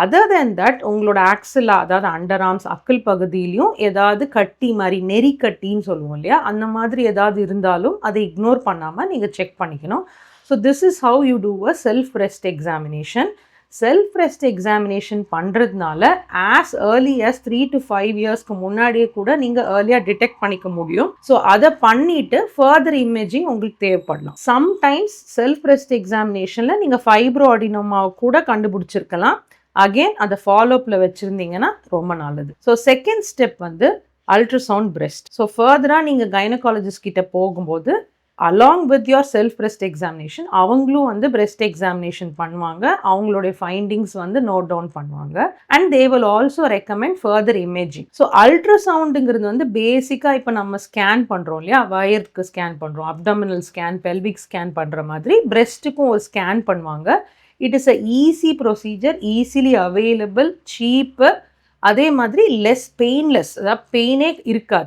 Other then that உங்களோட axilla அதாவது under arms அக்கிள் பகுதியிலையும் ஏதாவது கட்டி மாதிரி நெறி கட்டின்னு சொல்லுவோம் இல்லையா, அந்த மாதிரி ஏதாவது இருந்தாலும் அதை இக்னோர் பண்ணாமல் நீங்கள் செக் பண்ணிக்கணும். So this is how you do a self breast examination. Self breast examination பண்ணுறதுனால ஆஸ் ஏர்லி ஆஸ் 3 to 5 இயர்ஸ்க்கு முன்னாடியே கூட நீங்கள் ஏர்லியாக டிடெக்ட் பண்ணிக்க முடியும். ஸோ அதை பண்ணிட்டு ஃபர்தர் இமேஜிங் உங்களுக்கு தேவைப்படலாம். சம்டைம்ஸ் செல்ஃப் ரெஸ்ட் எக்ஸாமினேஷனில் நீங்கள் ஃபைப்ரோ அடினோமாவை கூட கண்டுபிடிச்சிருக்கலாம். அகெயின் அதை ஃபாலோஅப்பில் வச்சுருந்தீங்கன்னா ரொம்ப நல்லது. ஸோ செகண்ட் ஸ்டெப் வந்து அல்ட்ராசவுண்ட் பிரெஸ்ட். ஸோ ஃபர்தராக நீங்கள் கைனகாலஜிஸ்ட் கிட்ட போகும்போது along with your self breast examination அவங்களும் வந்து பிரெஸ்ட் எக்ஸாமினேஷன் பண்ணுவாங்க. அவங்களுடைய ஃபைண்டிங்ஸ் வந்து நோட் டவுன் பண்ணுவாங்க. And they will also recommend further imaging. So அல்ட்ராசவுண்டுங்கிறது வந்து பேசிக்காக இப்போ நம்ம ஸ்கேன் பண்ணுறோம் இல்லையா, வயருக்கு ஸ்கேன் பண்ணுறோம், அப்டமினல் ஸ்கேன், பெல்விக் ஸ்கேன் பண்ணுற மாதிரி பிரெஸ்ட்டுக்கும் ஒரு ஸ்கேன் பண்ணுவாங்க. It is a easy procedure, easily available, சீப்பு, அதே மாதிரி லெஸ் பெயின்லெஸ், அதாவது பெயினே இருக்காது.